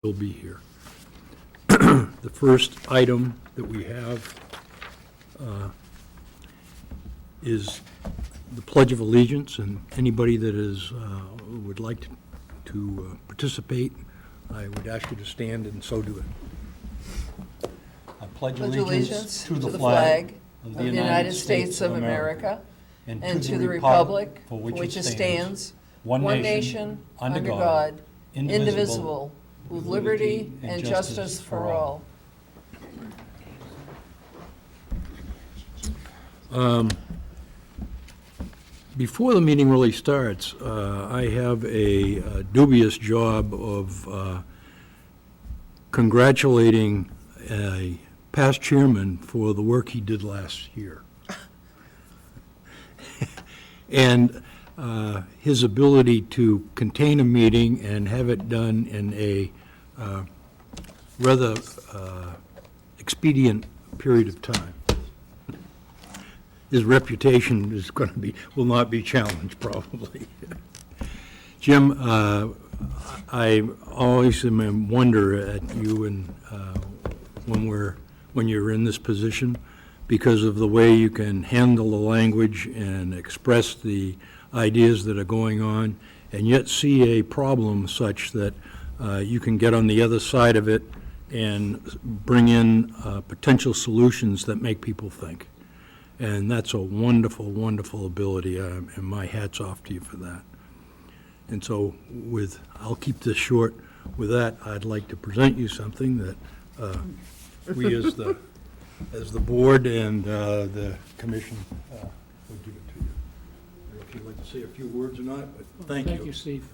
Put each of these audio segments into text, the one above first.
will be here. The first item that we have is the Pledge of Allegiance, and anybody that would like to participate, I would ask you to stand and so do it. I pledge allegiance to the flag of the United States of America and to the republic for which it stands, one nation, under God, indivisible, with liberty and justice for all. Before the meeting really starts, I have a dubious job of congratulating a past chairman for the work he did last year. And his ability to contain a meeting and have it done in a rather expedient period of time. His reputation will not be challenged, probably. Jim, I always wonder at you and when you're in this position, because of the way you can handle the language and express the ideas that are going on, and yet see a problem such that you can get on the other side of it and bring in potential solutions that make people think. And that's a wonderful, wonderful ability, and my hat's off to you for that. And so I'll keep this short. With that, I'd like to present you something that we as the board and the commission will give it to you. I don't know if you'd like to say a few words or not, but thank you. Thank you, Steve.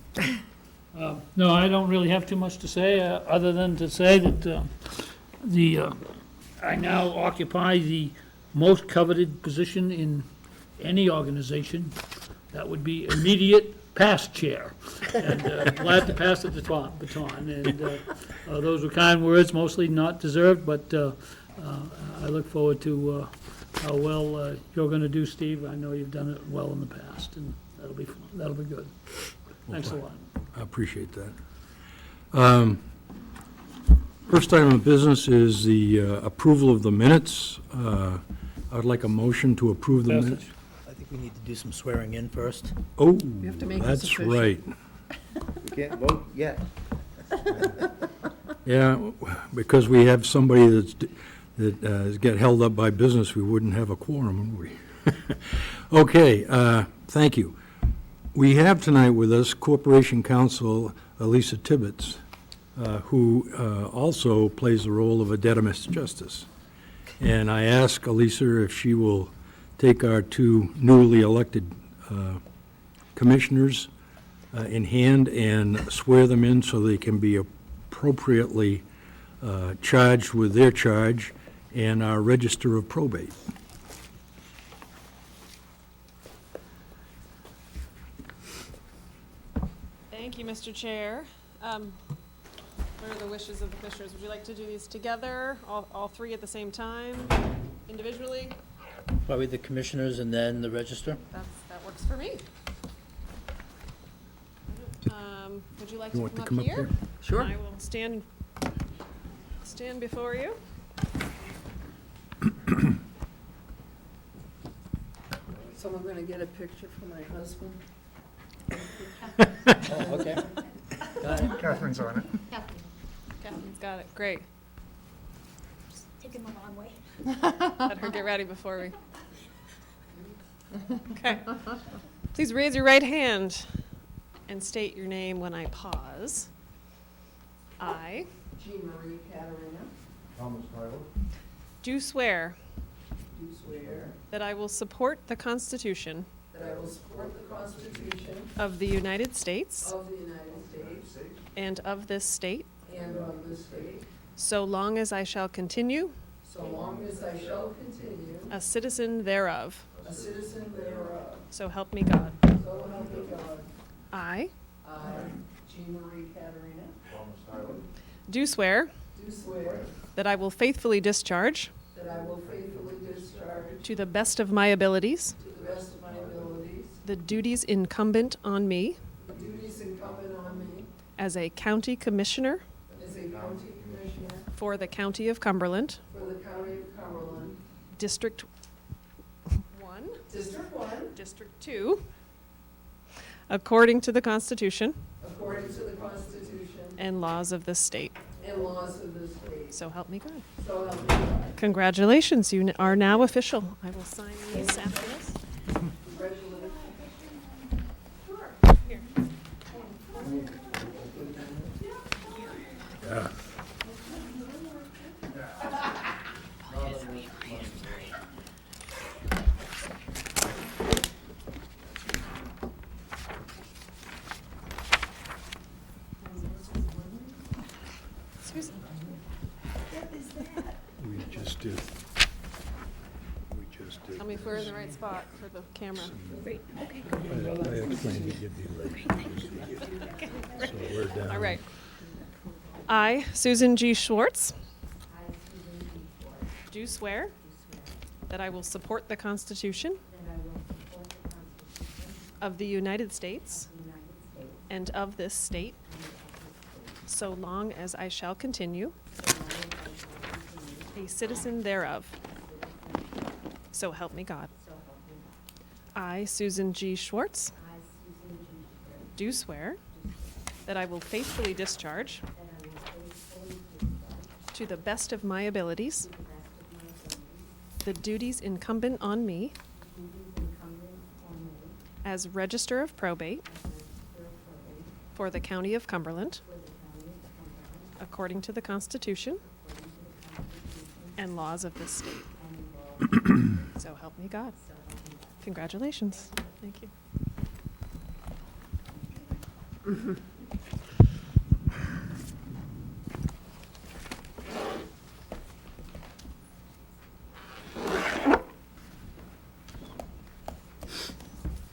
No, I don't really have too much to say, other than to say that I now occupy the most coveted position in any organization. That would be immediate past chair. And glad to pass the baton. And those were kind words, mostly not deserved, but I look forward to how well you're going to do, Steve. I know you've done it well in the past, and that'll be fun. That'll be good. Thanks a lot. I appreciate that. First item of business is the approval of the minutes. I'd like a motion to approve the minutes. I think we need to do some swearing in first. Oh, have to make this that's official. right. We can't vote yet. Yeah, because we have somebody that get held up by business, we wouldn't have a quorum, would we? Okay, thank you. We have tonight with us Corporation Counsel Elisa Tibbetts, who also plays the role of a dedimus justice. And I ask Elisa if she will take our two newly elected commissioners in hand and swear them in so they can be appropriately charged with their charge and our register of probate. Thank you, Mr. Chair. What are the wishes of the commissioners? Would you like to do these together, all three at the same time, individually? Probably the commissioners and then the register. That works for me. Would you like You to want to come come up up here? here? Sure. I will stand before you. Someone going to get a picture for my husband? Oh, okay. Got it. Catherine's on it. Catherine's got it. Great. Taking the long way. Let her get ready before we. Okay. Please raise your right hand and state your name when I pause. I Jean Marie Caterina, Thomas Tyler. do swear do swear that I will support the Constitution that I will support the Constitution of the United States of the United States and of this state, and of this state, so long as I shall continue so long as I shall continue a citizen thereof. a citizen thereof. So help me God. So help me God. I I, Jean Marie Caterina, Thomas Tyler. do swear do swear that I will faithfully discharge, that I will faithfully discharge to the best of my abilities, to the best of my abilities the duties incumbent on me the duties incumbent on me as a county commissioner as a County Commissioner for the County of Cumberland, for the County of Cumberland, District 1, District 1, District 2, according to the Constitution according to the Constitution and laws of this state. and laws of the state. So help me God. So help me God. Congratulations, you are now official. I will sign these after this. Congratulations. Here. Susan. We just did. We just did. Tell me if we're in the right spot for the camera. I explained it, you'd be late. So we're down. All right. I, Susan G. Schwartz, do swear that I will support the Constitution of the United States and of this state, so long as I shall continue a citizen thereof. So help me God. I, Susan G. Schwartz, do swear that I will faithfully discharge, to the best of my abilities, the duties incumbent on me as Register of Probate for the County of Cumberland, according to the Constitution and laws of this state. So help me God. Congratulations. Thank you.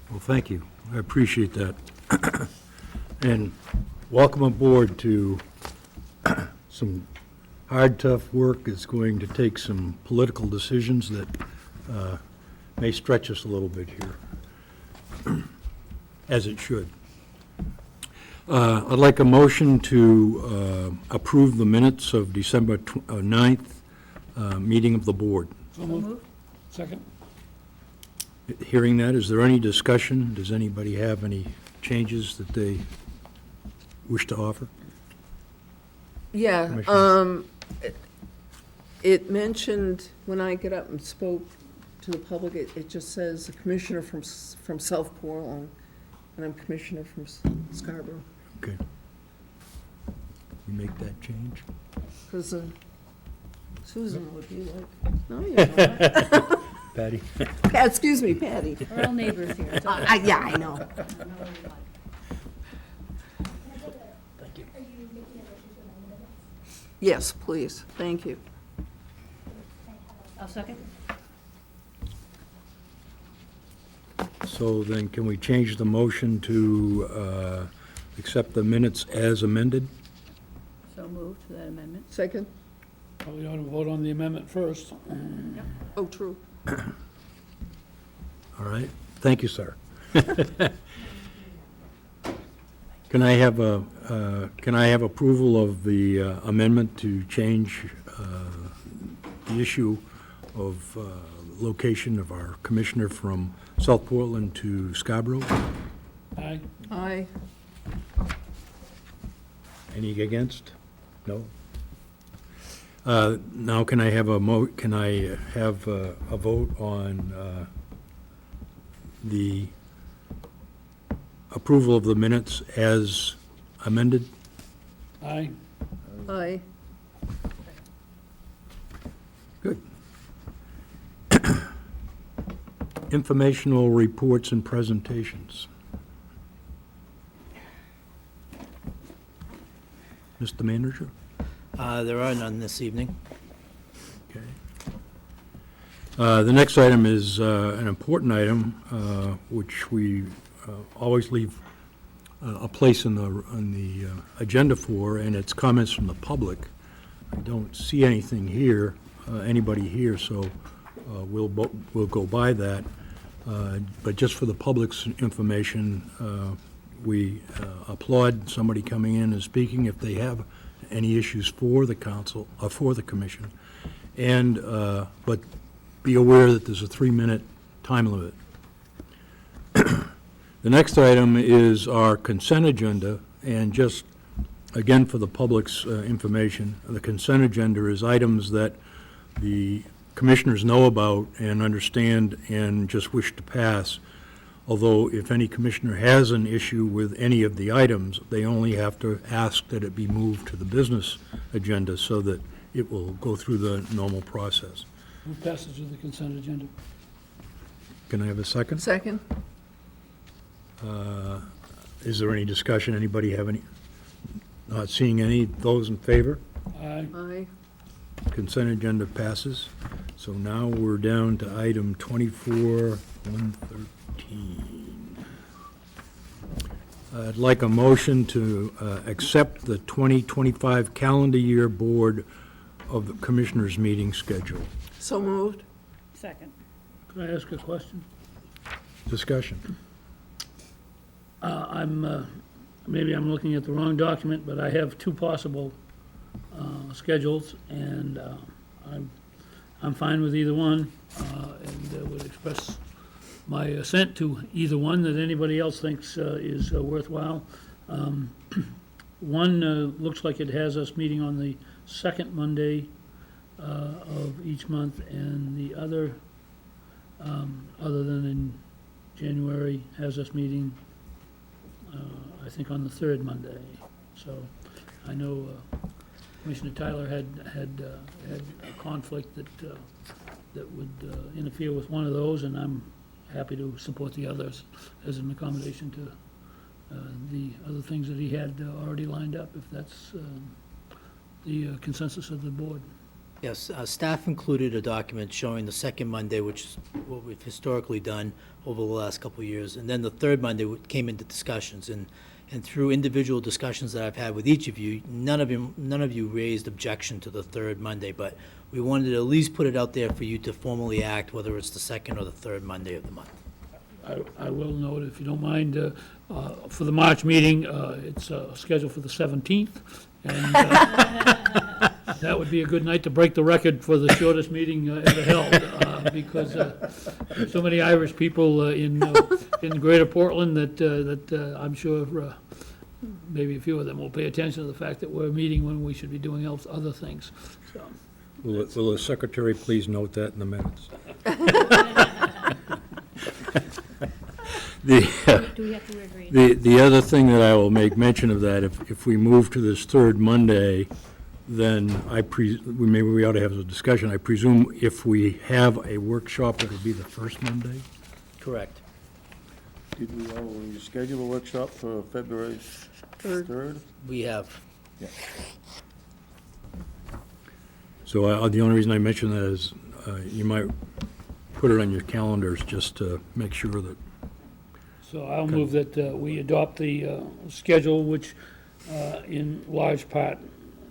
Well, thank you. I appreciate that. And welcome aboard to some hard, tough work. It's going to take some political decisions that may stretch us a little bit here, as it should. I'd like a motion to approve the minutes of December 9th meeting of the board. So moved. Second. Hearing that, is there any discussion? Does anybody have any changes that they wish to offer? Yeah, Commissioner. it mentioned, when I get up and spoke to the public, it just says a commissioner from South Portland, and I'm commissioner from Scarborough. Okay. We make that change? Because Susan would be like, no, you're not. Patty? Excuse me, Patty. We're all neighbors here. so- Yeah, I know. Are you making a motion to amend the minutes? Yes, please, thank you. I'll second. So then can we change the motion to accept the minutes as amended? So move to that amendment. Second? Probably ought to vote on the amendment first. Oh, true. All right, thank you, sir. Can I have approval of the amendment to change the issue of location of our commissioner from South Portland to Scarborough? Aye. Aye. Any against? No? Now, can I have a vote on the approval of the minutes as amended? Aye. Aye. Good. Informational reports and presentations. Mr. Manager? There are none this evening. Okay. The next item is an important item, which we always leave a place on the agenda for, and it's comments from the public. I don't see anything here, anybody here, so we'll go by that. But just for the public's information, we applaud somebody coming in and speaking. If they have any issues for the council, or for the commission. And, but be aware that there's a 3-minute time limit. The next item is our consent agenda, and just, again, for the public's information, the consent agenda is items that the commissioners know about and understand and just wish to pass. Although if any commissioner has an issue with any of the items, they only have to ask that it be moved to the business agenda so that it will go through the normal process. Move passage of the consent agenda. Can I have a second? Second? Is there any discussion? Anybody have any? Not seeing any. Those in favor? Aye. Aye. Consent agenda passes. So now we're down to item 24-113. I'd like a motion to accept the 2025 calendar year Board of the Commissioners meeting schedule. So moved? Second. Can I ask a question? Discussion. Maybe I'm looking at the wrong document, but I have two possible schedules, and I'm fine with either one, and would express my assent to either one that anybody else thinks is worthwhile. One looks like it has us meeting on the second Monday of each month, and the other, other than in January, has us meeting, I think, on the third Monday. So I know Commissioner Tyler had a conflict that would interfere with one of those, and I'm happy to support the others as an accommodation to the other things that he had already lined up, if that's the consensus of the board. Yes, staff included a document showing the second Monday, which is what we've historically done over the last couple of years, and then the third Monday came into discussions, and through individual discussions that I've had with each of you, none of you raised objection to the third Monday, but we wanted to at least put it out there for you to formally act, whether it's the second or the third Monday of the month. I will note, if you don't mind, for the March meeting, it's scheduled for the 17th, and that would be a good night to break the record for the shortest meeting ever held, because there's so many Irish people in Greater Portland that I'm sure maybe a few of them will pay attention to the fact that we're meeting when we should be doing other things. So, Will the secretary please note that in the minutes? Do we have to agree? The other thing that I will make mention of that, if we move to this third Monday, then maybe we ought to have a discussion. I presume if we have a workshop, it'll be the first Monday? Correct. Did we schedule a workshop for February 3rd? We have. Yeah. So the only reason I mention that is you might put it on your calendars just to make sure that. So I'll move that we adopt the schedule, which in large part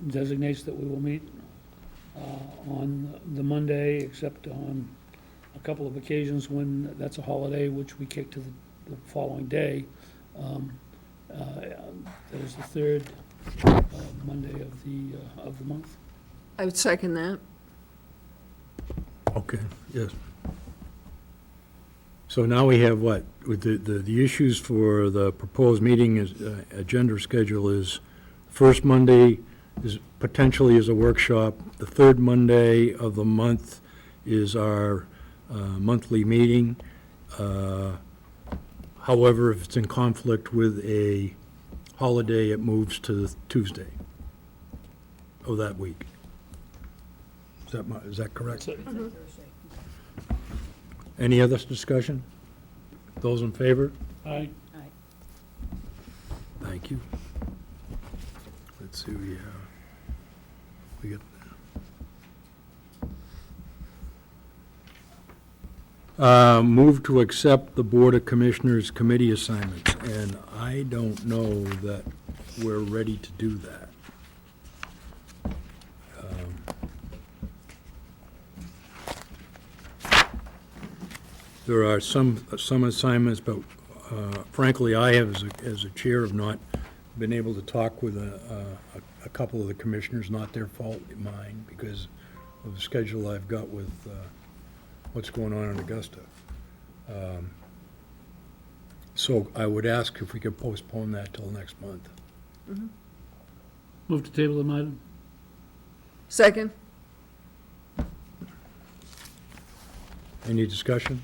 designates that we will meet on the Monday, except on a couple of occasions when that's a holiday, which we kick to the following day. That is the third Monday of the month. I would second that. Okay, yes. So now we have what? With the issues for the proposed meeting agenda schedule is first Monday is potentially is a workshop. The third Monday of the month is our monthly meeting. However, if it's in conflict with a holiday, it moves to Tuesday of that week. Is that correct? So- Any other discussion? Those in favor? Aye. Thank you. Let's see, we got. Move to accept the Board of Commissioners committee assignments, and I don't know that we're ready to do that. There are some assignments, but frankly, I have, as a chair, have not been able to talk with a couple of the commissioners, not their fault, mine, because of the schedule I've got with what's going on in Augusta. So I would ask if we could postpone that till next month. Move to table the item. Second? Any discussion?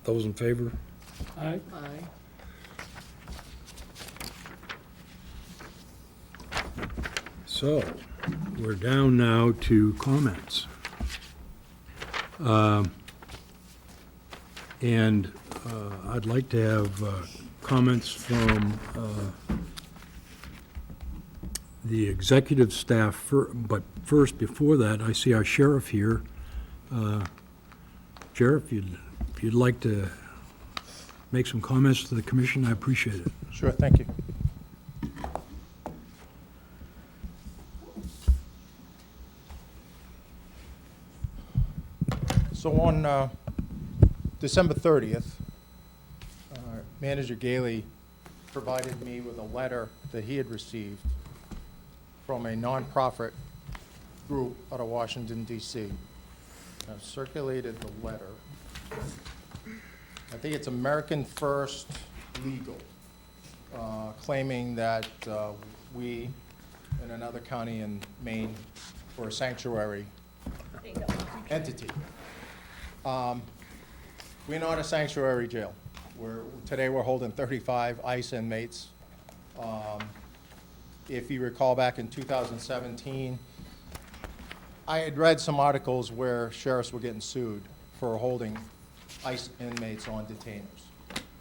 Those in favor? Aye. Aye. So, we're down now to comments. And I'd like to have comments from the executive staff, but first, before that, I see our sheriff here. Sheriff, if you'd like to make some comments to the commission, I appreciate it. Sure, thank you. So on December 30th, Manager Gailey provided me with a letter that he had received from a nonprofit group out of Washington, D.C. I've circulated the letter. I think it's American First Legal, claiming that we, in another county in Maine, were a sanctuary entity. We're not a sanctuary jail. Today we're holding 35 ICE inmates. If you recall back in 2017, I had read some articles where sheriffs were getting sued for holding ICE inmates on detainers.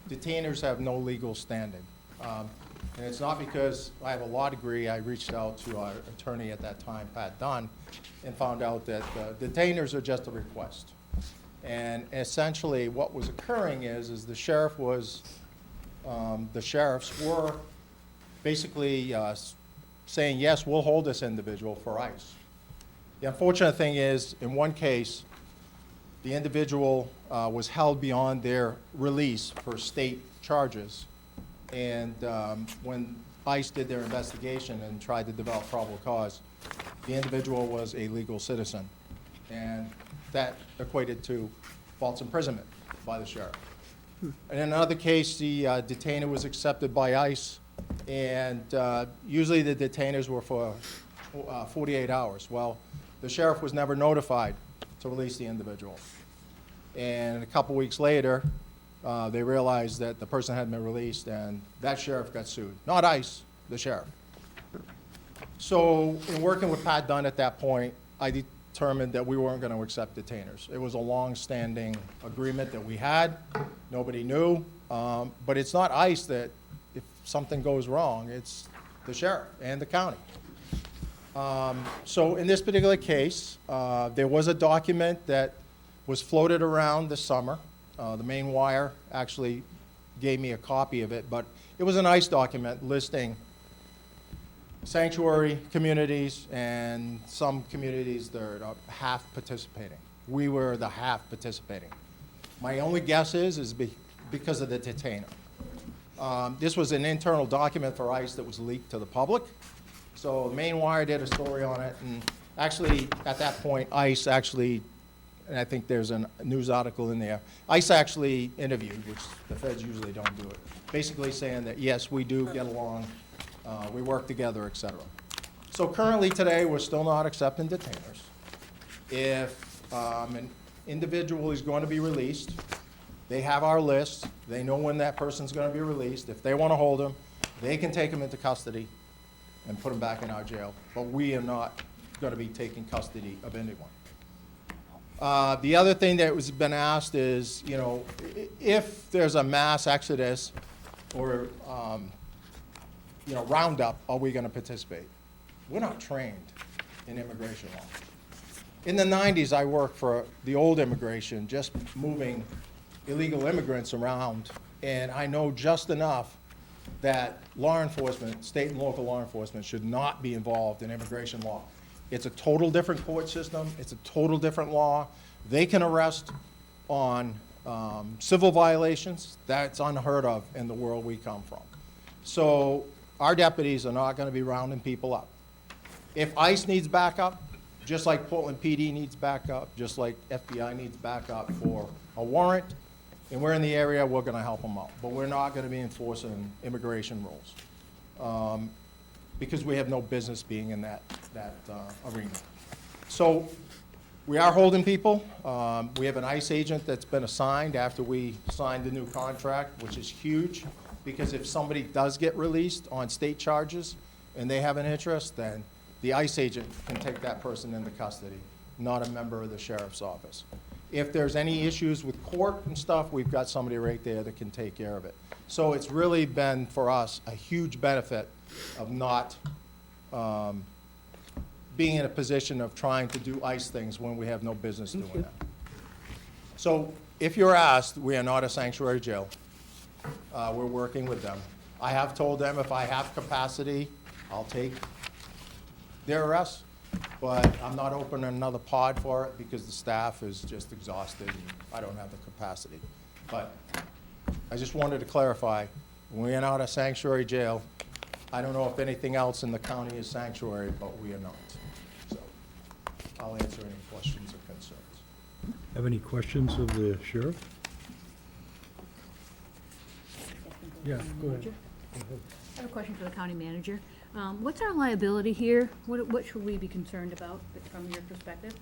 Detainers have no legal standing. And it's not because I have a law degree. I reached out to our attorney at that time, Pat Dunn, and found out that detainers are just a request. And essentially what was occurring is the sheriffs were basically saying, yes, we'll hold this individual for ICE. The unfortunate thing is, in one case, the individual was held beyond their release for state charges. And when ICE did their investigation and tried to develop probable cause, the individual was a legal citizen. And that equated to false imprisonment by the sheriff. In another case, the detainer was accepted by ICE, and usually the detainers were for 48 hours. Well, the sheriff was never notified to release the individual. And a couple weeks later, they realized that the person had been released, and that sheriff got sued. Not ICE, the sheriff. So in working with Pat Dunn at that point, I determined that we weren't going to accept detainers. It was a long-standing agreement that we had. Nobody knew. But it's not ICE that, if something goes wrong, it's the sheriff and the county. So in this particular case, there was a document that was floated around this summer. The Maine Wire actually gave me a copy of it, but it was an ICE document listing sanctuary communities and some communities that are half participating. We were the half participating. My only guess is because of the detainer. This was an internal document for ICE that was leaked to the public. So the Maine Wire did a story on it, and actually, at that point, ICE actually, and I think there's a news article in there, ICE actually interviewed, which the feds usually don't do it, basically saying that, yes, we do get along, we work together, et cetera. So currently today, we're still not accepting detainers. If an individual is going to be released, they have our list, they know when that person's going to be released. If they want to hold him, they can take him into custody and put him back in our jail. But we are not going to be taking custody of anyone. The other thing that was been asked is, you know, if there's a mass exodus or, you know, roundup, are we going to participate? We're not trained in immigration law. In the 90s, I worked for the old immigration, just moving illegal immigrants around, and I know just enough that law enforcement, state and local law enforcement, should not be involved in immigration law. It's a total different court system. It's a total different law. They can arrest on Civil violations, that's unheard of in the world we come from. So our deputies are not gonna be rounding people up. If ICE needs backup, just like Portland PD needs backup, just like FBI needs backup for a warrant, and we're in the area, we're gonna help them out. But we're not gonna be enforcing immigration rules, because we have no business being in that arena. So we are holding people. We have an ICE agent that's been assigned after we signed the new contract, which is huge, because if somebody does get released on state charges and they have an interest, then the ICE agent can take that person into custody, not a member of the sheriff's office. If there's any issues with court and stuff, we've got somebody right there that can take care of it. So it's really been, for us, a huge benefit of not being in a position of trying to do ICE things when we have no business doing it. So if you're asked, we are not a sanctuary jail. We're working with them. I have told them if I have capacity, I'll take their arrests, but I'm not opening another pod for it because the staff is just exhausted and I don't have the capacity. But I just wanted to clarify, we are not a sanctuary jail. I don't know if anything else in the county is sanctuary, but we are not. So I'll answer any questions or concerns. Have any questions of the sheriff? Yeah, go ahead. I have a question for the county manager. What's our liability here? What should we be concerned about from your perspective?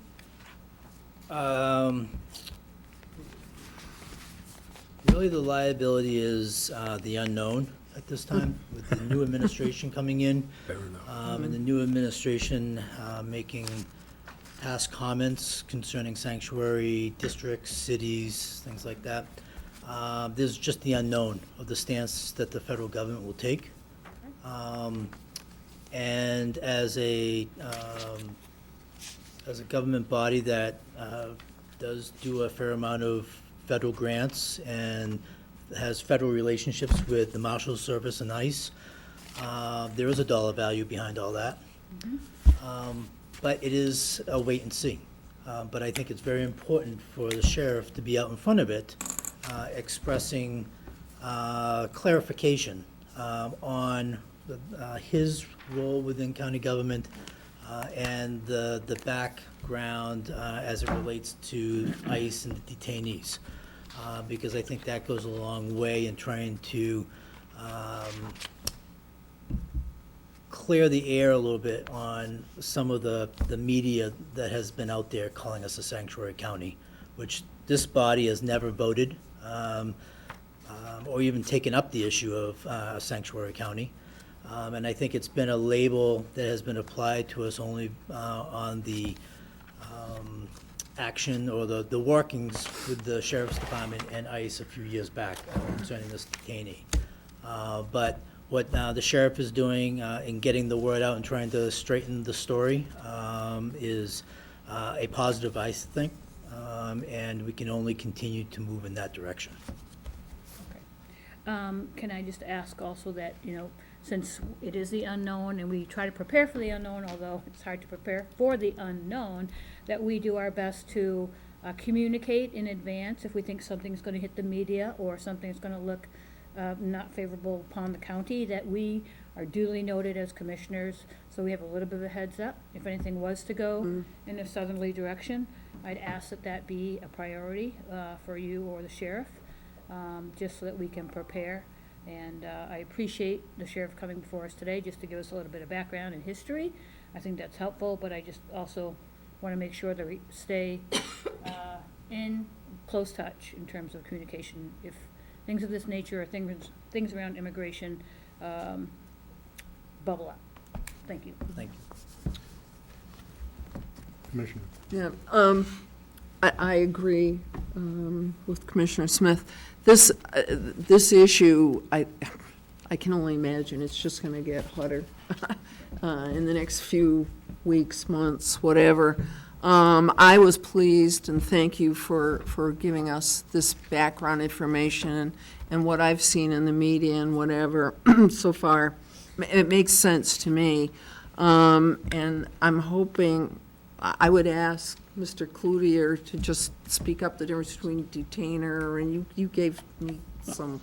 Really, the liability is the unknown at this time, with the new administration coming in. Fair enough. And the new administration making past comments concerning sanctuary districts, cities, things like that. There's just the unknown of the stance that the federal government will take. And as a government body that does do a fair amount of federal grants and has federal relationships with the Marshals Service and ICE, there is a dollar value behind all that. But it is a wait and see. But I think it's very important for the sheriff to be out in front of it, expressing clarification on his role within county government and the background as it relates to ICE and the detainees. Because I think that goes a long way in trying to clear the air a little bit on some of the media that has been out there calling us a sanctuary county, which this body has never voted or even taken up the issue of a sanctuary county. And I think it's been a label that has been applied to us only on the action or the workings with the Sheriff's Department and ICE a few years back concerning this detainee. But what the sheriff is doing in getting the word out and trying to straighten the story is a positive, I think, and we can only continue to move in that direction. Can I just ask also that, since it is the unknown and we try to prepare for the unknown, although it's hard to prepare for the unknown, that we do our best to communicate in advance if we think something's going to hit the media or something's going to look not favorable upon the county, that we are duly noted as commissioners, so we have a little bit of a heads up. If anything was to go in a southerly direction, I'd ask that that be a priority for you or the sheriff, just so that we can prepare. And I appreciate the sheriff coming before us today just to give us a little bit of background and history. I think that's helpful, but I just also want to make sure that we stay in close touch in terms of communication. If things of this nature or things around immigration bubble up. Thank you. Thank you. Commissioner. Yeah, I agree with Commissioner Smith. This issue, I can only imagine it's just going to get hotter in the next few weeks, months, whatever. I was pleased, and thank you for giving us this background information and what I've seen in the media and whatever so far. It makes sense to me. And I'm hoping I would ask Mr. Cloutier to just speak up the difference between detainer, and you gave me some.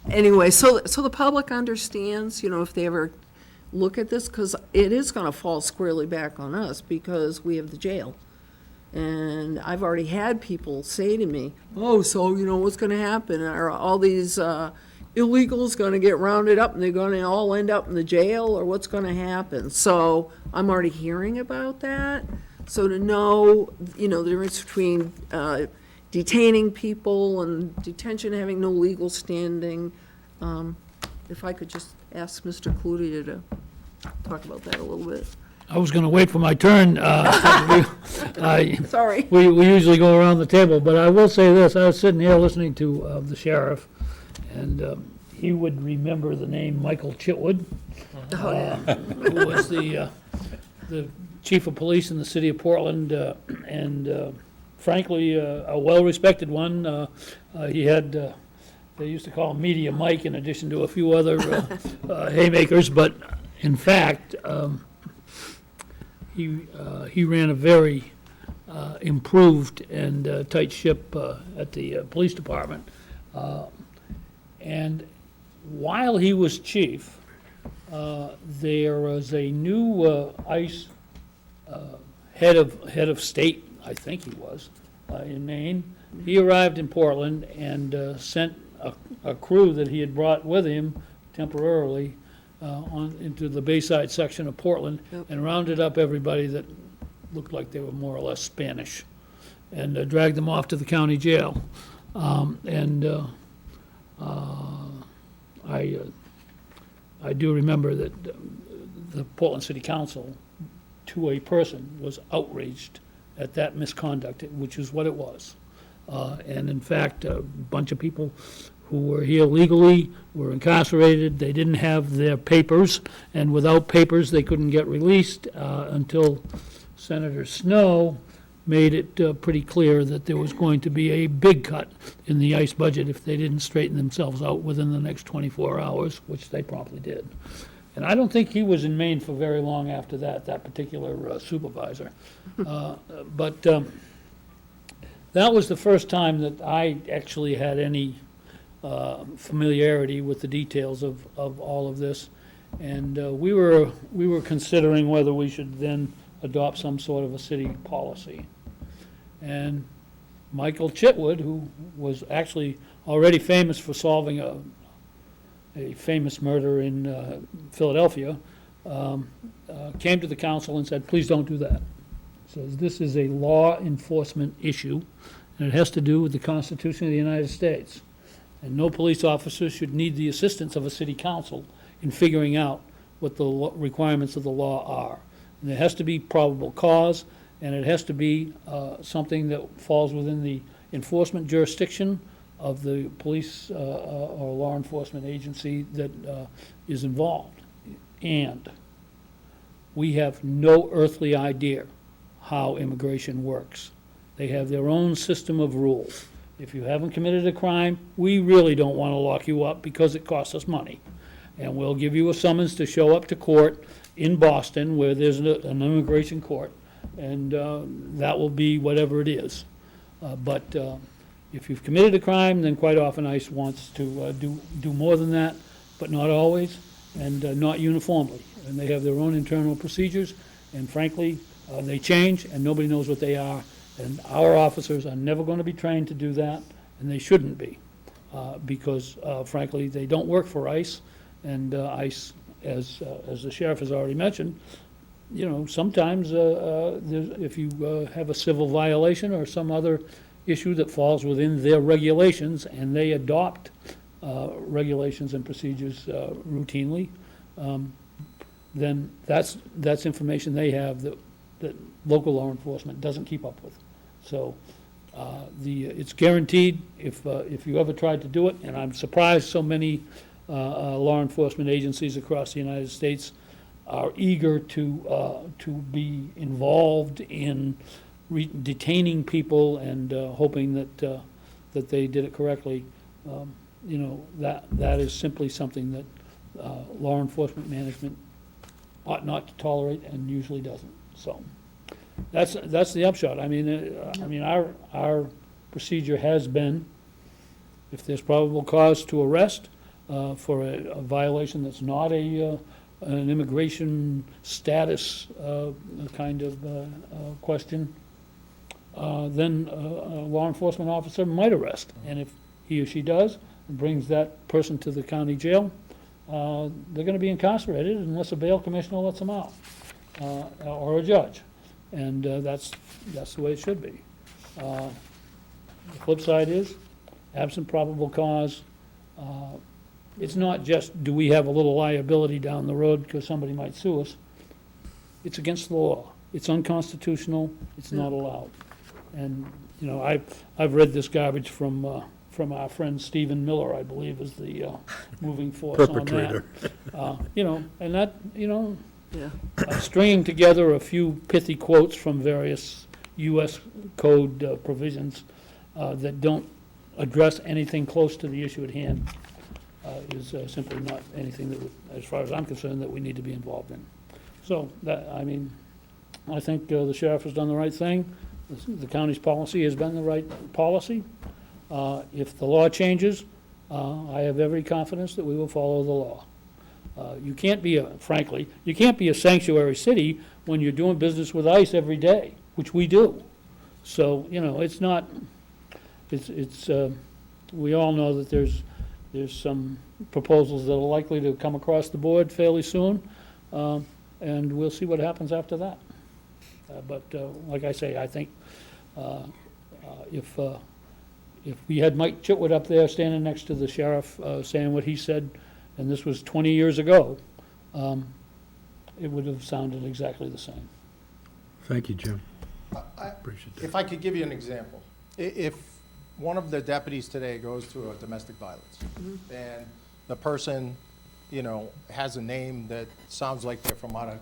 Anyway, so the public understands, if they ever look at this, because it is gonna fall squarely back on us, because we have the jail. And I've already had people say to me, oh, so, what's gonna happen? Are all these illegals gonna get rounded up and they're gonna all end up in the jail, or what's gonna happen? So I'm already hearing about that. So to know, the difference between detaining people and detention having no legal standing, if I could just ask Mr. Cloutier to talk about that a little bit. I was gonna wait for my turn. Sorry. We usually go around the table, but I will say this, I was sitting here listening to the sheriff, and he would remember the name Michael Chitwood, Oh, yeah. who was the chief of police in the city of Portland, and frankly, a well-respected one. He had, they used to call him Media Mike in addition to a few other haymakers, but in fact, he ran a very improved and tight ship at the police department. And while he was chief, there was a new ICE head of state, I think he was, in Maine. He arrived in Portland and sent a crew that he had brought with him temporarily into the Bayside section of Portland, Yep. and rounded up everybody that looked like they were more or less Spanish, and dragged them off to the county jail. I do remember that the Portland City Council, to a person, was outraged at that misconduct, which is what it was. And in fact, a bunch of people who were here legally were incarcerated. They didn't have their papers, and without papers, they couldn't get released until Senator Snow made it pretty clear that there was going to be a big cut in the ICE budget if they didn't straighten themselves out within the next 24 hours, which they promptly did. And I don't think he was in Maine for very long after that particular supervisor. But that was the first time that I actually had any familiarity with the details of all of this. And we were considering whether we should then adopt some sort of a city policy. And Michael Chitwood, who was actually already famous for solving a famous murder in Philadelphia, came to the council and said, please don't do that. Says this is a law enforcement issue, and it has to do with the Constitution of the United States. And no police officer should need the assistance of a city council in figuring out what the requirements of the law are. And there has to be probable cause, and it has to be something that falls within the enforcement jurisdiction of the police or law enforcement agency that is involved. And we have no earthly idea how immigration works. They have their own system of rules. If you haven't committed a crime, we really don't want to lock you up because it costs us money. And we'll give you a summons to show up to court in Boston where there's an immigration court, and that will be whatever it is. But if you've committed a crime, then quite often ICE wants to do more than that, but not always, and not uniformly. And they have their own internal procedures, and frankly, they change, and nobody knows what they are. And our officers are never going to be trained to do that, and they shouldn't be, because frankly, they don't work for ICE, and ICE, as the sheriff has already mentioned, sometimes if you have a civil violation or some other issue that falls within their regulations, and they adopt regulations and procedures routinely, then that's information they have that local law enforcement doesn't keep up with. So it's guaranteed if you ever tried to do it, and I'm surprised so many law enforcement agencies across the United States are eager to be involved in detaining people and hoping that they did it correctly. That is simply something that law enforcement management ought not to tolerate and usually doesn't. So That's the upshot. I mean, our procedure has been, if there's probable cause to arrest for a violation that's not an immigration status kind of question, then a law enforcement officer might arrest. And if he or she does, and brings that person to the county jail, they're gonna be incarcerated unless a bail commissioner lets them out, or a judge. And that's the way it should be. The flip side is, absent probable cause, it's not just, do we have a little liability down the road because somebody might sue us? It's against the law. It's unconstitutional. It's not allowed. And, you know, I've read this garbage from our friend Stephen Miller, I believe, is the moving force on that. Perpetrator. You know, and that, you know, Yeah. stringing together a few pithy quotes from various U.S. code provisions that don't address anything close to the issue at hand is simply not anything that, as far as I'm concerned, that we need to be involved in. So, that, I mean, I think the sheriff has done the right thing. The county's policy has been the right policy. If the law changes, I have every confidence that we will follow the law. You can't be frankly, you can't be a sanctuary city when you're doing business with ICE every day, which we do. So, you know, it's not, we all know that there's some proposals that are likely to come across the board fairly soon, and we'll see what happens after that. But like I say, I think if we had Mike Chitwood up there standing next to the sheriff saying what he said, and this was 20 years ago, it would have sounded exactly the same. Thank you, Jim. I- Appreciate that. If I could give you an example, if one of the deputies today goes to a domestic violence, and the person, you know, has a name that sounds like they're from out of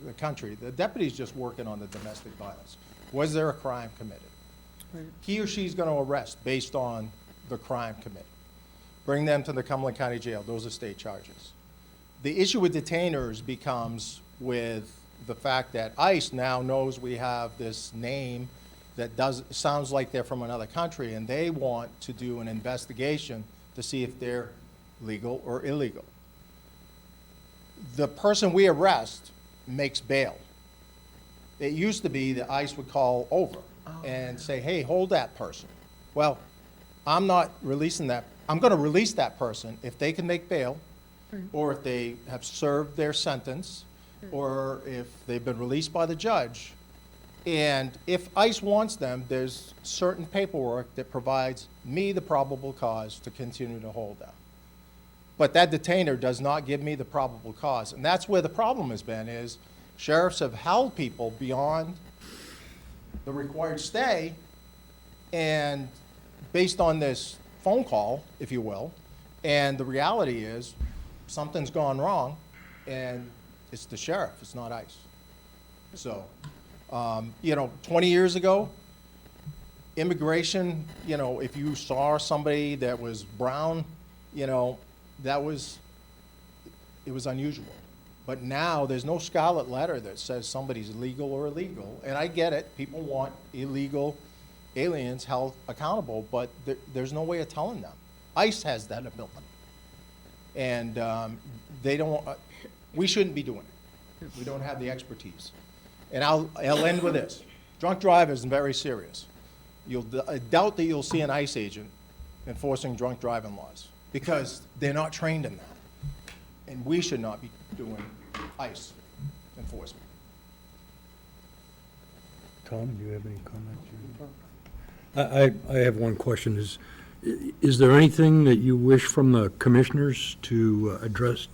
the country, the deputy's just working on the domestic violence. Was there a crime committed? Right. He or she's gonna arrest based on the crime committed. Bring them to the Cumberland County Jail, those are state charges. The issue with detainers becomes with the fact that ICE now knows we have this name that sounds like they're from another country, and they want to do an investigation to see if they're legal or illegal. The person we arrest makes bail. It used to be that ICE would call over and say, hey, hold that person. Well, I'm not releasing that. I'm gonna release that person if they can make bail, or if they have served their sentence, or if they've been released by the judge. And if ICE wants them, there's certain paperwork that provides me the probable cause to continue to hold them. But that detainer does not give me the probable cause. And that's where the problem has been, is sheriffs have held people beyond the required stay, and based on this phone call, if you will, and the reality is something's gone wrong, and it's the sheriff, it's not ICE. So, you know, 20 years ago, immigration, you know, if you saw somebody that was brown, you know, it was unusual. But now, there's no scarlet letter that says somebody's legal or illegal, and I get it, people want illegal aliens held accountable, but there's no way of telling them. ICE has that ability. And they don't, we shouldn't be doing it. We don't have the expertise. And I'll end with this. Drunk driving is very serious. I doubt that you'll see an ICE agent enforcing drunk driving laws, because they're not trained in that. And we should not be doing ICE enforcement. Tom, do you have any comments? I have one question. Is there anything that you wish from the commissioners to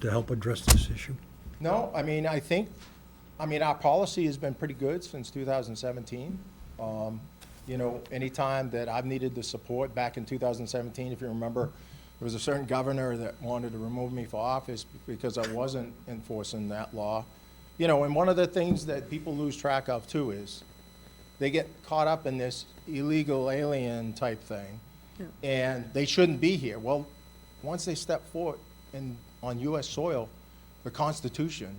help address this issue? No, I mean, our policy has been pretty good since 2017. You know, anytime that I've needed the support, back in 2017, if you remember, there was a certain governor that wanted to remove me for office because I wasn't enforcing that law. You know, and one of the things that people lose track of too is they get caught up in this illegal alien type thing, and they shouldn't be here. Well, once they step foot on U.S. soil, the Constitution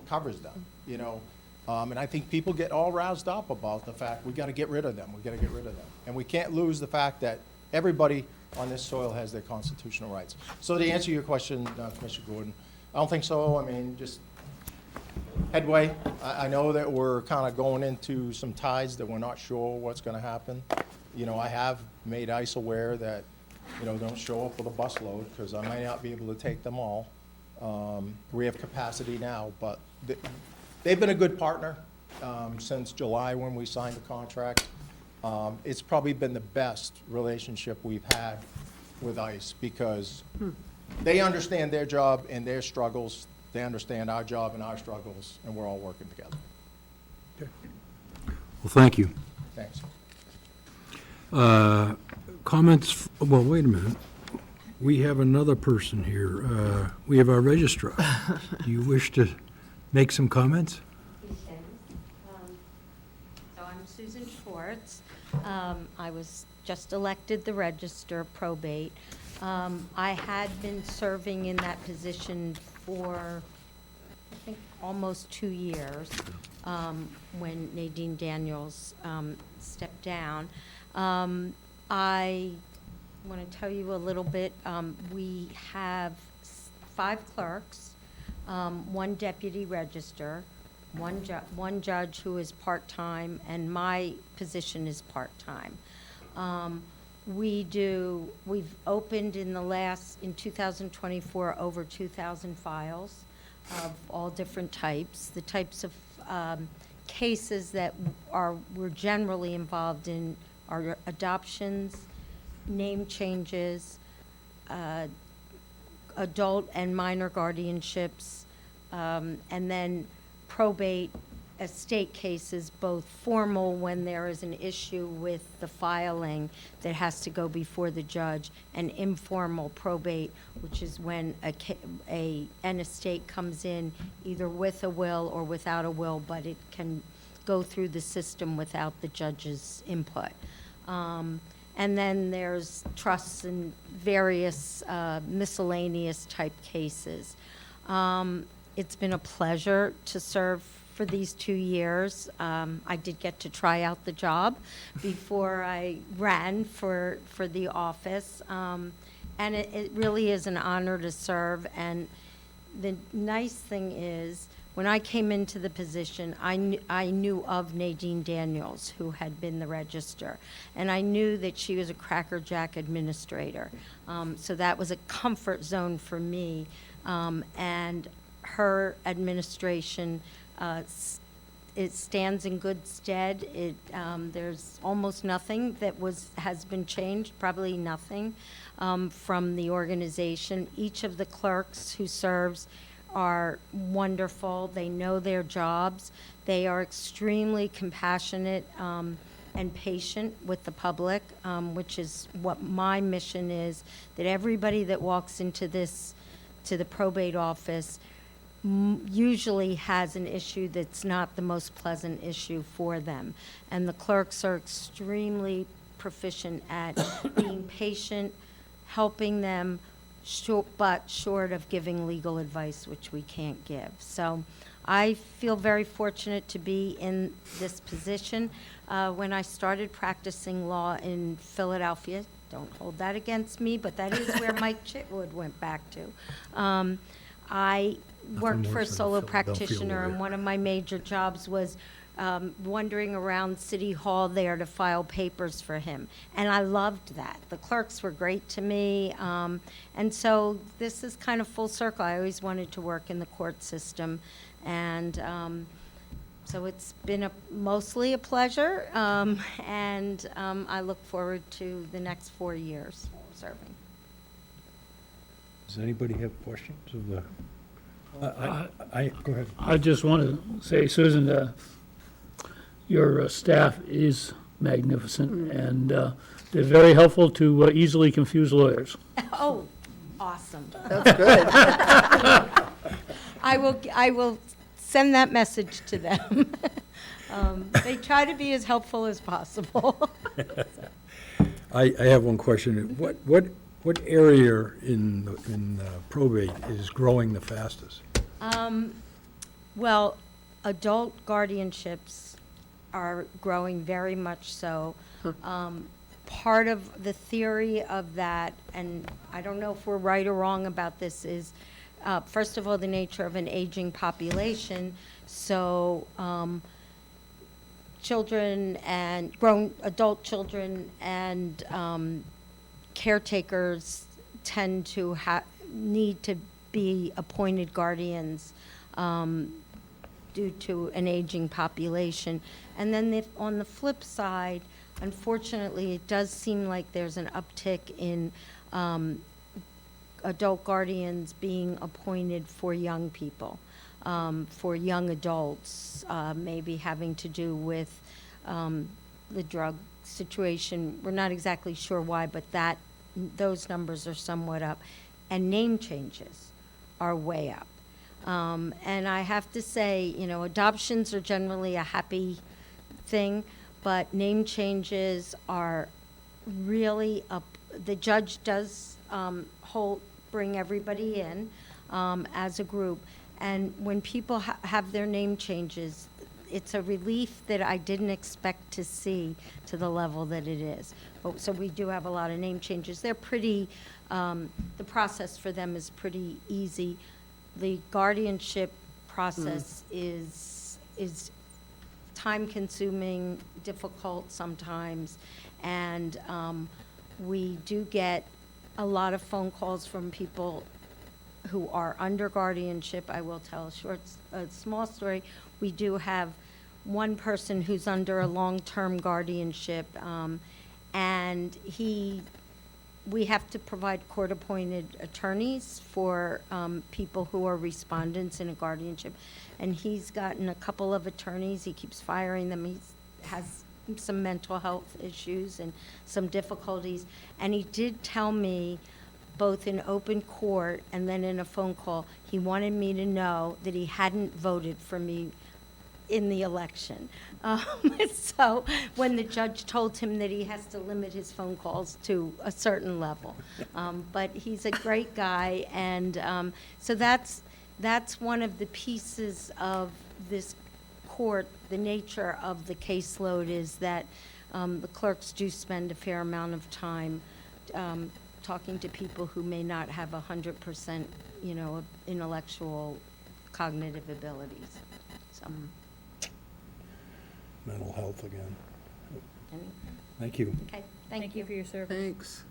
covers them. You know, And I think people get all roused up about the fact, we gotta get rid of them, we gotta get rid of them. And we can't lose the fact that everybody on this soil has their constitutional rights. So to answer your question, Commissioner Gordon, I don't think so. I mean, just headway. I know that we're kind of going into some tides that we're not sure what's gonna happen. You know, I have made ICE aware that, you know, don't show up with a busload, because I might not be able to take them all. We have capacity now, but they've been a good partner since July when we signed the contract. It's probably been the best relationship we've had with ICE, because they understand their job and their struggles, they understand our job and our struggles, and we're all working together. Well, thank you. Thanks. Comments, well, wait a minute. We have another person here. We have our registrar. Do you wish to make some comments? So I'm Susan Schwartz. I was just elected the Register of Probate. I had been serving in that position for, I think, almost 2 years, when Nadine Daniels stepped down. I want to tell you a little bit. We have 5 clerks, 1 deputy register, one judge who is part-time, and my position is part-time. We've opened in 2024, over 2,000 files of all different types. The types of cases that we're generally involved in are adoptions, name changes, adult and minor guardianships, and then probate estate cases, both formal when there is an issue with the filing that has to go before the judge, and informal probate, which is when an estate comes in either with a will or without a will, but it can go through the system without the judge's input. And then there's trusts and various miscellaneous type cases. It's been a pleasure to serve for these 2 years. I did get to try out the job before I ran for the office. And it really is an honor to serve. And the nice thing is, when I came into the position, I knew of Nadine Daniels, who had been the register, and I knew that she was a crackerjack administrator. So that was a comfort zone for me. And her administration, it stands in good stead. There's almost nothing that has been changed, probably nothing, from the organization. Each of the clerks who serves are wonderful. They know their jobs. They are extremely compassionate and patient with the public, which is what my mission is, that everybody that walks into the probate office usually has an issue that's not the most pleasant issue for them. And the clerks are extremely proficient at being patient, helping them, but short of giving legal advice, which we can't give. So I feel very fortunate to be in this position. When I started practicing law in Philadelphia, don't hold that against me, but that is where Mike Chitwood went back to. I worked for a worse than a solo Philadelphia practitioner, and lawyer. one of my major jobs was wandering around City Hall there to file papers for him. And I loved that. The clerks were great to me. And so this is kind of full circle. I always wanted to work in the court system. And so it's been mostly a pleasure. And I look forward to the next 4 years serving. Does anybody have questions of the? Go ahead. I just want to say, Susan, your staff is magnificent, and they're very helpful to easily confused lawyers. Oh, awesome. That's good. I will send that message to them. They try to be as helpful as possible. I have one question. What area in probate is growing the fastest? Well, Adult guardianships are growing very much so. Part of the theory of that, and I don't know if we're right or wrong about this, is first of all, the nature of an aging population. So children and adult children and caretakers tend to need to be appointed guardians due to an aging population. And then on the flip side, unfortunately, it does seem like there's an uptick in adult guardians being appointed for young people, for young adults, maybe having to do with the drug situation. We're not exactly sure why, but those numbers are somewhat up. And name changes are way up. And I have to say, adoptions are generally a happy thing, but name changes are really up. The judge does bring everybody in as a group, and when people have their name changes, it's a relief that I didn't expect to see to the level that it is. So we do have a lot of name changes. They're pretty, the process for them is pretty easy. The guardianship process is time-consuming, difficult sometimes, and we do get a lot of phone calls from people who are under guardianship. I will tell a small story. We do have one person who's under a long-term guardianship, and we have to provide court-appointed attorneys for people who are respondents in a guardianship. And he's gotten a couple of attorneys. He keeps firing them. He has some mental health issues and some difficulties. And he did tell me, both in open court and then in a phone call, he wanted me to know that he hadn't voted for me in the election. So when the judge told him that he has to limit his phone calls to a certain level. But he's a great guy, and so that's one of the pieces of this court. The nature of the caseload is that the clerks do spend a fair amount of time talking to people who may not have 100%, intellectual cognitive abilities. So. Mental health again. Any- Thank you. Okay, Thank you for your service. Thanks.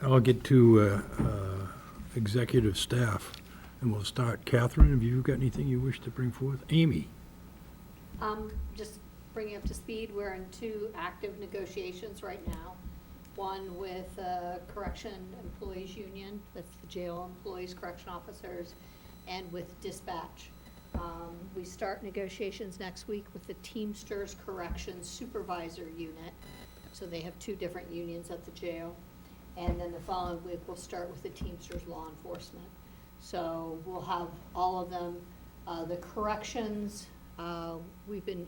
I'll get to executive staff, and we'll start. Catherine, have you got anything you wish to bring forth? Amy? Just bringing up to speed, we're in 2 active negotiations right now. One with Correction Employees Union, that's the jail employees, correction officers, and with dispatch. We start negotiations next week with the Teamsters Corrections Supervisor Unit. So they have 2 different unions at the jail. And then the following week, we'll start with the Teamsters Law Enforcement. So we'll have all of them. The corrections, we've been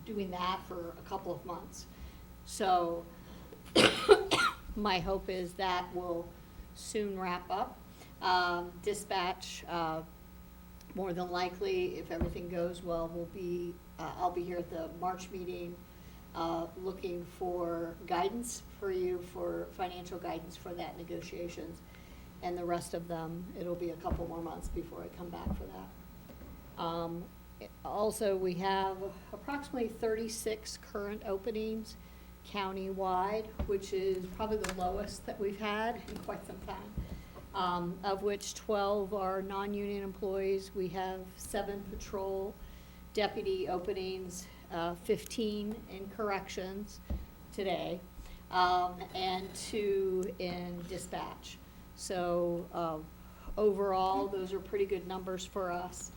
doing that for a couple of months. So my hope is that will soon wrap up. Dispatch, more than likely, if everything goes well, I'll be here at the March meeting looking for guidance for you, for financial guidance for that negotiations. And the rest of them, it'll be a couple more months before I come back for that. Also, we have approximately 36 current openings county-wide, which is probably the lowest that we've had in quite some time. Of which 12 are non-union employees. We have 7 patrol deputy openings, 15 in corrections today, and 2 in dispatch. So overall, those are pretty good numbers for us.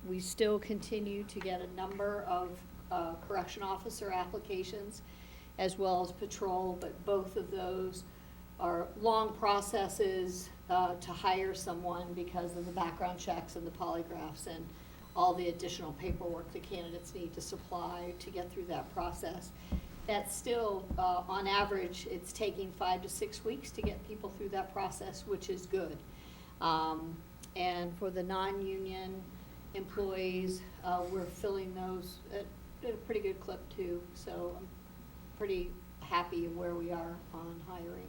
We still continue to get a number of correction officer applications as well as patrol, but both of those are long processes to hire someone because of the background checks and the polygraphs and all the additional paperwork the candidates need to supply to get through that process. That's still, on average, it's taking 5 to 6 weeks to get people through that process, which is good. And for the non-union employees, we're filling those at a pretty good clip too. So I'm pretty happy where we are on hiring.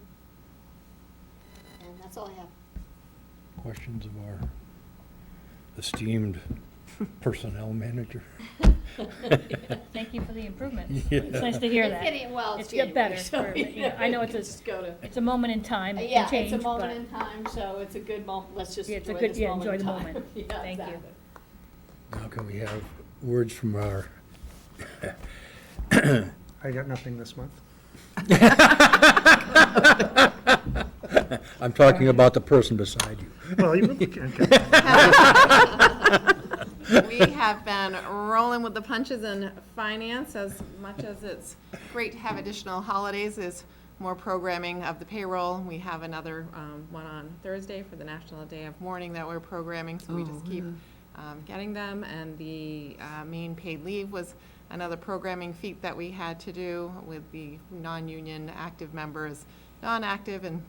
And that's all I have. Questions of our esteemed personnel manager? Thank you for the improvement. Yeah. It's nice to hear It's that. getting, well, it's It's get better. January, so, for- you know, I know it's just go to. it's a moment in time, it Yeah, can change, it's a moment but in time, so it's a good moment, let's just Yeah, it's a enjoy good- this yeah, moment enjoy in the time. moment. Yeah, Thank you. exactly. Now can we have words from our, I got nothing this month. I'm talking about the person beside you. Well, you really can. We have been rolling with the punches in finance. As much as it's great to have additional holidays, is more programming of the payroll. We have another one on Thursday for the National Day of Mourning that we're programming, so we just keep getting them. And the main paid leave was another programming feat that we had to do with the non-union active members, non-active, and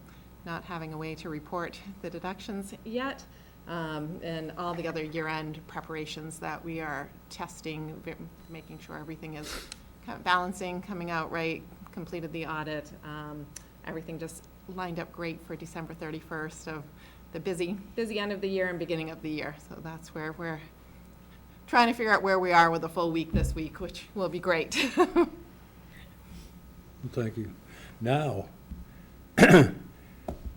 not having a way to report the deductions yet. And all the other year-end preparations that we are testing, making sure everything is kind of balancing, coming out right, completed the audit. Everything just lined up great for December 31st of the busy end of the year and beginning of the year. So that's where we're trying to figure out where we are with a full week this week, which will be great. Thank you. Now,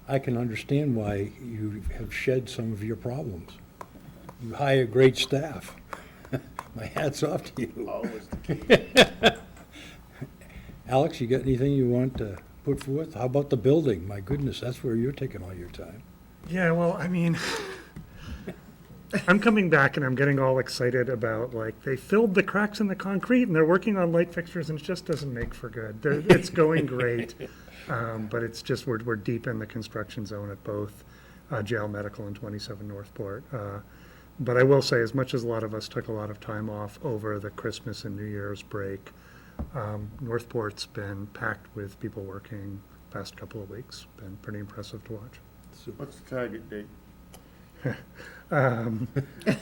I can understand why you have shed some of your problems. You hire great staff. My hat's off to you. Always Alex, you got anything you want to put forth? How about the building? My goodness, that's where you're taking all your time. Yeah, well, I mean, I'm coming back and I'm getting all excited about, like, they filled the cracks in the concrete and they're working on light fixtures and it just doesn't make for good. It's going great, but it's just, we're deep in the construction zone at both Jail Medical and 27 Northport. But I will say, as much as a lot of us took a lot of time off over the Christmas and New Year's break, Northport's been packed with people working past couple of weeks. Been pretty impressive to watch. What's the target date?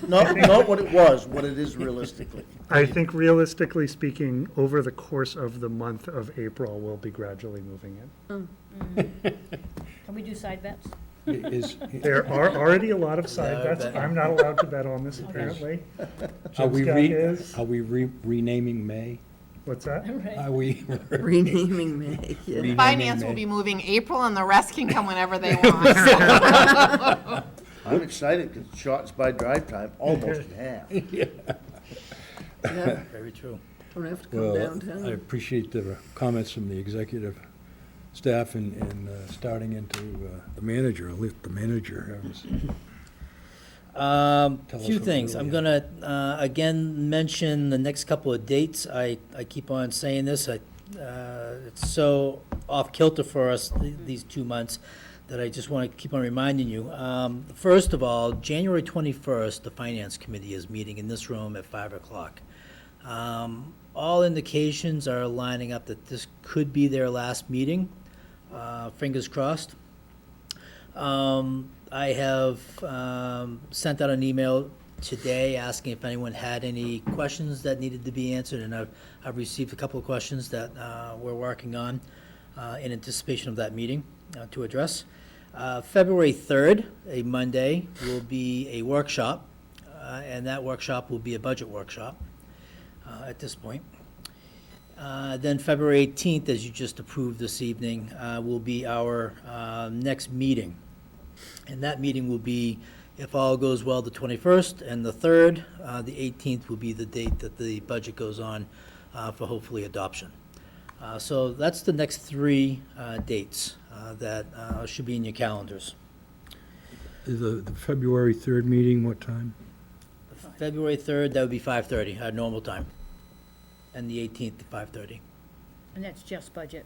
Not what it was, what it is realistically. I think realistically speaking, over the course of the month of April, we'll be gradually moving in. can we do side bets? Is, There are already a lot of side There are bets. bet- I'm not allowed to bet on this, apparently. are we Jim Scott is. renaming May? What's that? Right. Are we? Renaming May, yeah. renaming Finance will May? be moving April and the rest can come whenever they want. I'm excited because it shortens by drive time almost in half. Yeah, Very true. don't have to come Well, I downtown. appreciate the comments from the executive staff and starting into the manager. I'll let the manager have his. Tell us Few what things. really I'm gonna, again, mention the next couple of dates. I keep on saying this. It's so off kilter for us these 2 months that I just want to keep on reminding you. First of all, January 21st, the Finance Committee is meeting in this room at 5 o'clock. All indications are lining up that this could be their last meeting. Fingers crossed. I have sent out an email today asking if anyone had any questions that needed to be answered, and I've received a couple of questions that we're working on in anticipation of that meeting to address. February 3rd, a Monday, will be a workshop, and that workshop will be a budget workshop at this point. Then February 18th, as you just approved this evening, will be our next meeting. And that meeting will be, if all goes well, the 21st, and the 3rd, the 18th will be the date that the budget goes on for hopefully adoption. So that's the next 3 dates that should be in your calendars. Is the February 3rd meeting, what time? February 3rd, that would be 5:30, our normal time. And the 18th, 5:30. And that's just budget.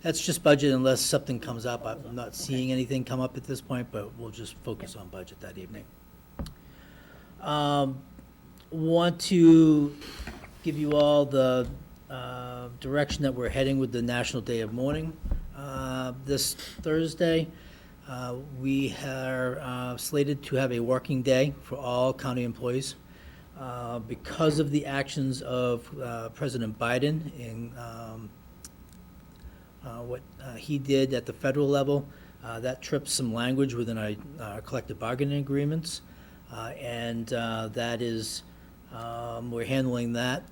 That's just budget unless something comes up. I'm not seeing anything come up at this point, but we'll just focus on budget that evening. Want to give you all the direction that we're heading with the National Day of Mourning this Thursday. We are slated to have a working day for all county employees. Because of the actions of President Biden and what he did at the federal level, that trips some language within our collective bargaining agreements. And that is, we're handling that.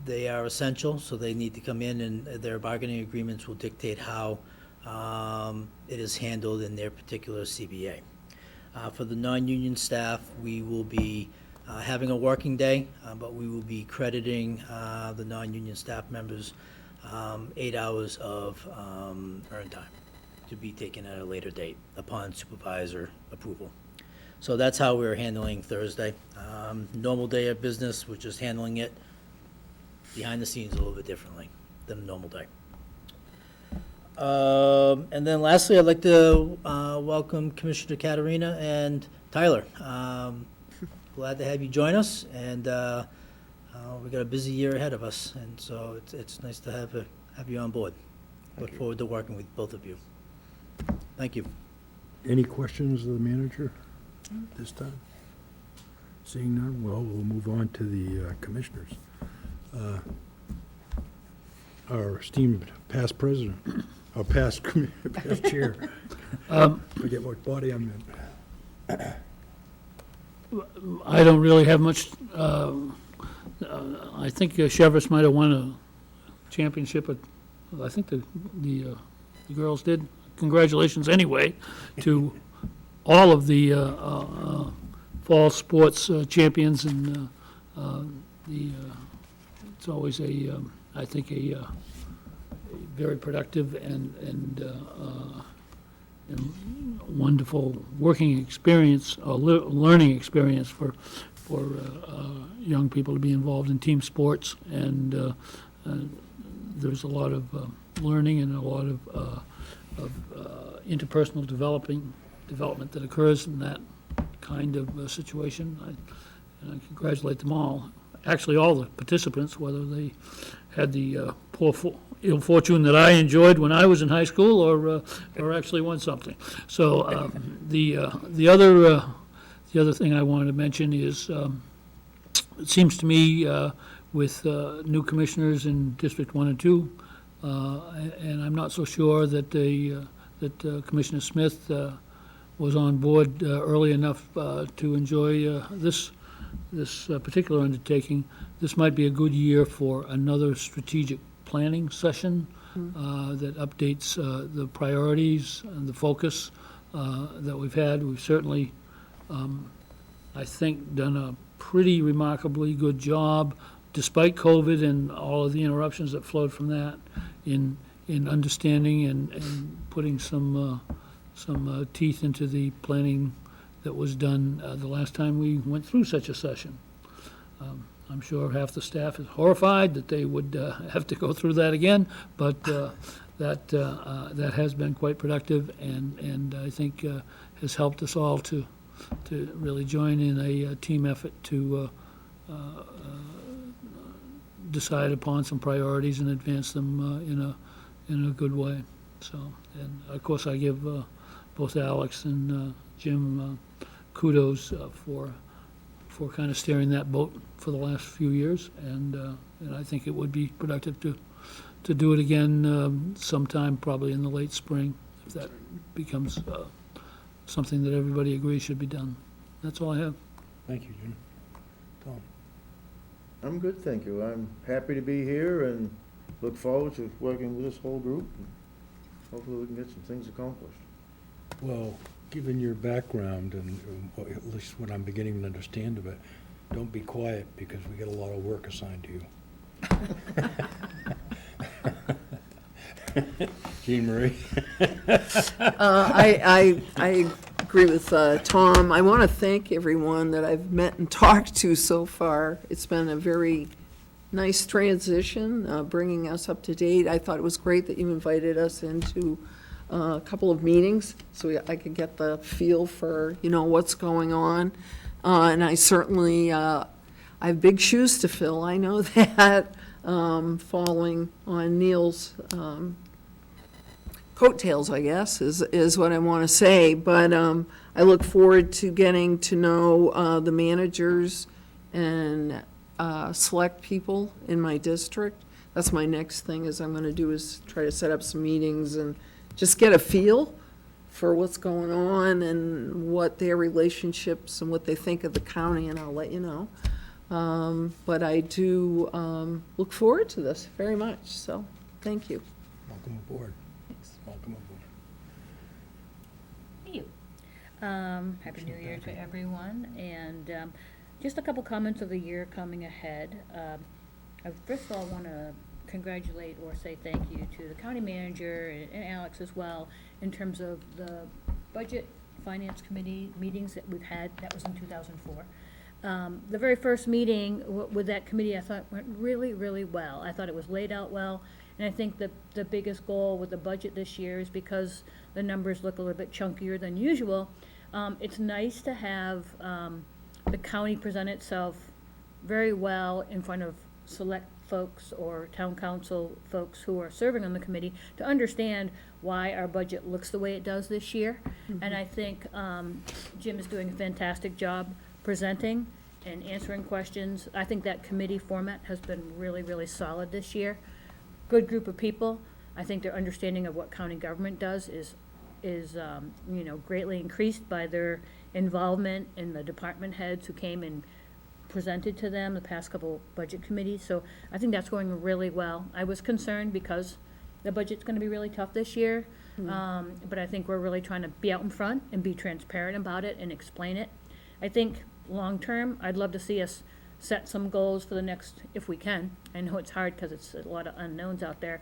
They are essential, so they need to come in, and their bargaining agreements will dictate how it is handled in their particular CBA. For the non-union staff, we will be having a working day, but we will be crediting the non-union staff members 8 hours of earned time to be taken at a later date upon supervisor approval. So that's how we're handling Thursday. Normal day of business, we're just handling it behind the scenes a little bit differently than a normal day. And then lastly, I'd like to welcome Commissioner Katerina and Tyler. Glad to have you join us, and we got a busy year ahead of us, and so it's nice to have you on board. Look forward to working with both of you. Thank you. Any questions of the manager this time? Seeing none, well, we'll move on to the commissioners. Our esteemed past president, or past chair. Forget what body I'm in. I don't really have much, I think Chevrolet might have won a championship, I think the girls did. Congratulations anyway to all of the fall sports champions, and it's always I think a very productive and wonderful working experience, or learning experience for young people to be involved in team sports, and there's a lot of learning and a lot of interpersonal development that occurs in that kind of situation. And I congratulate them all. Actually, all the participants, whether they had the ill fortune that I enjoyed when I was in high school, or actually won something. So the other thing I wanted to mention is, it seems to me with new commissioners in District 1 and 2, and I'm not so sure that Commissioner Smith was on board early enough to enjoy this particular undertaking. This might be a good year for another strategic planning session that updates the priorities and the focus that we've had. We've certainly, I think, done a pretty remarkably good job, despite COVID and all of the interruptions that flowed from that, in understanding and putting some teeth into the planning that was done the last time we went through such a session. I'm sure half the staff is horrified that they would have to go through that again, but that has been quite productive, and I think has helped us all to really join in a team effort to decide upon some priorities and advance them in a good way. So, and of course, I give both Alex and Jim kudos for kind of steering that boat for the last few years, and I think it would be productive to do it again sometime, probably in the late spring, if that becomes something that everybody agrees should be done. That's all I have. Thank you, Jim. Tom? I'm good, thank you. I'm happy to be here and look forward to working with this whole group. Hopefully we can get some things accomplished. Well, given your background and at least what I'm beginning to understand of it, don't be quiet, because we get a lot of work assigned to you. Jean Marie? I agree with Tom. I want to thank everyone that I've met and talked to so far. It's been a very nice transition, bringing us up to date. I thought it was great that you invited us into a couple of meetings, so I could get the feel for, what's going on. And I certainly, I have big shoes to fill. I know that, falling on Neil's coattails, I guess, is what I want to say. But I look forward to getting to know the managers and select people in my district. That's my next thing is I'm going to do is try to set up some meetings and just get a feel for what's going on and what their relationships and what they think of the county, and I'll let you know. But I do look forward to this very much, so thank you. Welcome aboard. Welcome aboard. Thank you. Happy New Year to everyone, and just a couple comments of the year coming ahead. I first of all want to congratulate or say thank you to the county manager and Alex as well in terms of the budget finance committee meetings that we've had. That was in 2004. The very first meeting with that committee I thought went really, really well. I thought it was laid out well, and I think the biggest goal with the budget this year is because the numbers look a little bit chunkier than usual. It's nice to have the county present itself very well in front of select folks or town council folks who are serving on the committee to understand why our budget looks the way it does this year. And I think Jim is doing a fantastic job presenting and answering questions. I think that committee format has been really, really solid this year. Good group of people. I think their understanding of what county government does is greatly increased by their involvement in the department heads who came and presented to them the past couple budget committees. So I think that's going really well. I was concerned because the budget's going to be really tough this year, but I think we're really trying to be out in front and be transparent about it and explain it. I think long-term, I'd love to see us set some goals for the next, if we can. I know it's hard because it's a lot of unknowns out there.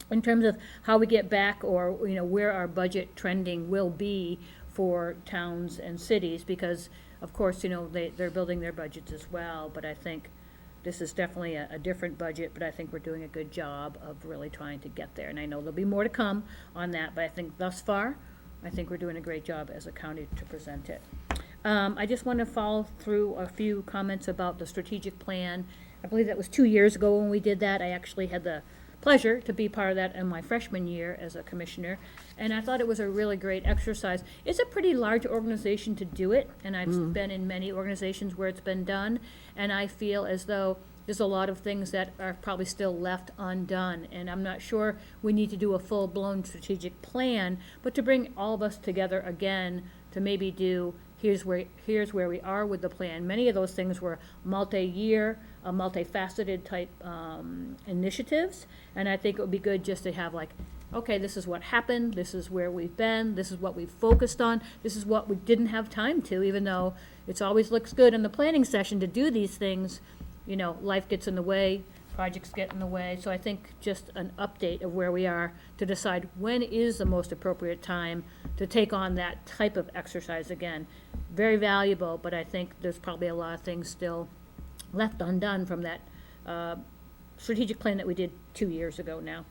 In terms of how we get back or, where our budget trending will be for towns and cities, because of course, they're building their budgets as well, but I think this is definitely a different budget, but I think we're doing a good job of really trying to get there. And I know there'll be more to come on that, but I think thus far, I think we're doing a great job as a county to present it. I just want to follow through a few comments about the strategic plan. I believe that was 2 years ago when we did that. I actually had the pleasure to be part of that in my freshman year as a commissioner, and I thought it was a really great exercise. It's a pretty large organization to do it, and I've been in many organizations where it's been done, and I feel as though there's a lot of things that are probably still left undone, and I'm not sure we need to do a full-blown strategic plan, but to bring all of us together again to maybe do here's where we are with the plan. Many of those things were multi-year, multifaceted type initiatives, and I think it would be good just to have okay, this is what happened, this is where we've been, this is what we've focused on, this is what we didn't have time to, even though it always looks good in the planning session to do these things, life gets in the way, projects get in the way, so I think just an update of where we are to decide when is the most appropriate time to take on that type of exercise again. Very valuable, but I think there's probably a lot of things still left undone from that strategic plan that we did 2 years ago now.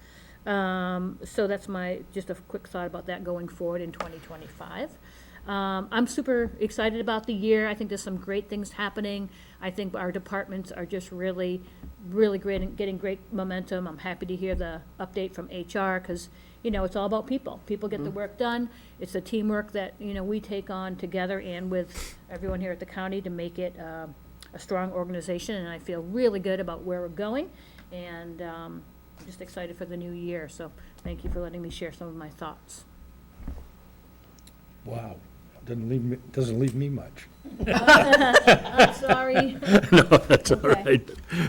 So that's just a quick thought about that going forward in 2025. I'm super excited about the year. I think there's some great things happening. I think our departments are just really, really great and getting great momentum. I'm happy to hear the update from HR because, it's all about people. People get the work done. It's the teamwork that, we take on together and with everyone here at the county to make it a strong organization. And I feel really good about where we're going. And I'm just excited for the new year. So thank you for letting me share some of my thoughts. Wow. Doesn't leave me much. I'm sorry. No, that's all Okay.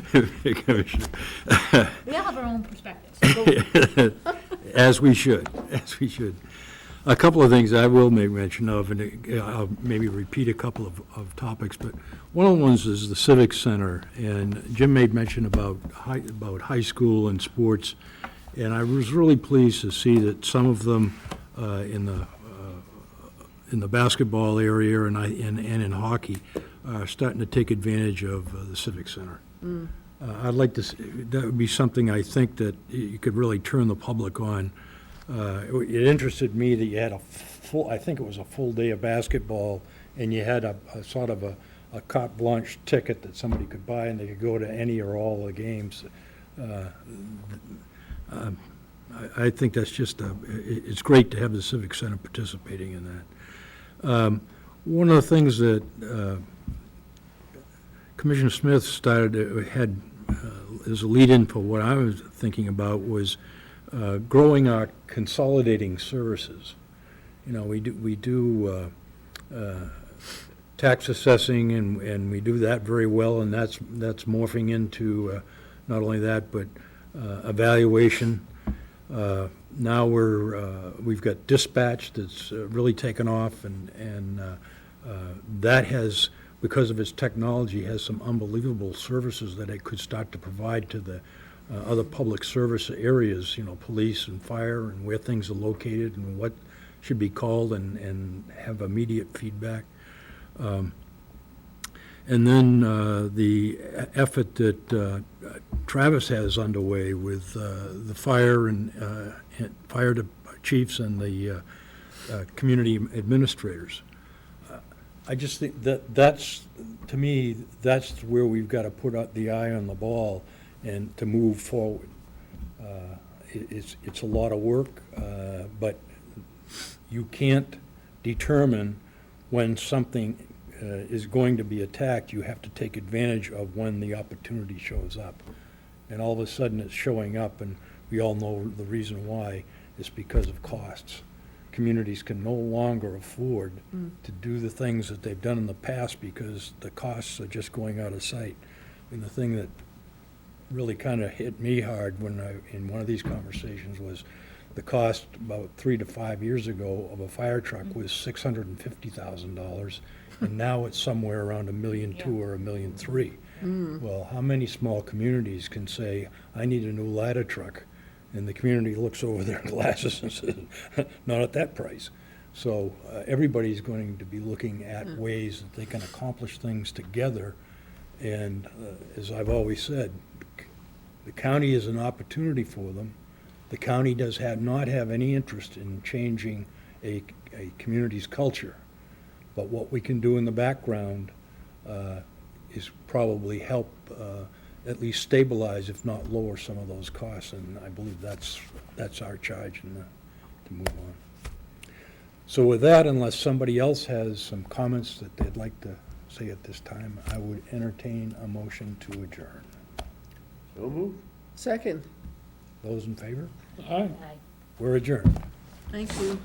right, Commissioner. We all have our own perspectives. As we should. A couple of things I will make mention of, and I'll maybe repeat a couple of topics, but one of the ones is the Civic Center, and Jim made mention about high school and sports, and I was really pleased to see that some of them in the basketball area and in hockey are starting to take advantage of the Civic Center. I'd like to see, that would be something I think that you could really turn the public on. It interested me that you had I think it was a full day of basketball, and you had a sort of a carte blanche ticket that somebody could buy, and they could go to any or all the games. I think that's just, it's great to have the Civic Center participating in that. One of the things that Commissioner Smith had as a lead-in for what I was thinking about was growing our consolidating services. You know, we do tax assessing, and we do that very well, and that's morphing into not only that, but evaluation. Now we've got dispatch that's really taken off, and that has, because of its technology, has some unbelievable services that it could start to provide to the other public service areas, you know, police and fire, and where things are located and what should be called, and have immediate feedback. And then the effort that Travis has underway with the fire and fire chiefs and the community administrators. I just think that's, to me, that's where we've got to put out the eye on the ball and to move forward. It's a lot of work, but you can't determine when something is going to be attacked. You have to take advantage of when the opportunity shows up. And all of a sudden it's showing up, and we all know the reason why. It's because of costs. Communities can no longer afford to do the things that they've done in the past because the costs are just going out of sight. And the thing that really kind of hit me hard when in one of these conversations was the cost about 3 to 5 years ago of a fire truck was $650,000, and now it's somewhere around $1.2 million or $1.3 million. Well, how many small communities can say, I need a new ladder truck, and the community looks over their glasses and says, not at that price. So everybody's going to be looking at ways that they can accomplish things together. And as I've always said, the county is an opportunity for them. The county does not have any interest in changing a community's culture. But what we can do in the background is probably help at least stabilize, if not lower, some of those costs. And I believe that's our charge to move on. So with that, unless somebody else has some comments that they'd like to say at this time, I would entertain a motion to adjourn. So move. Second. Those in favor? Aye. We're adjourned. Thank you.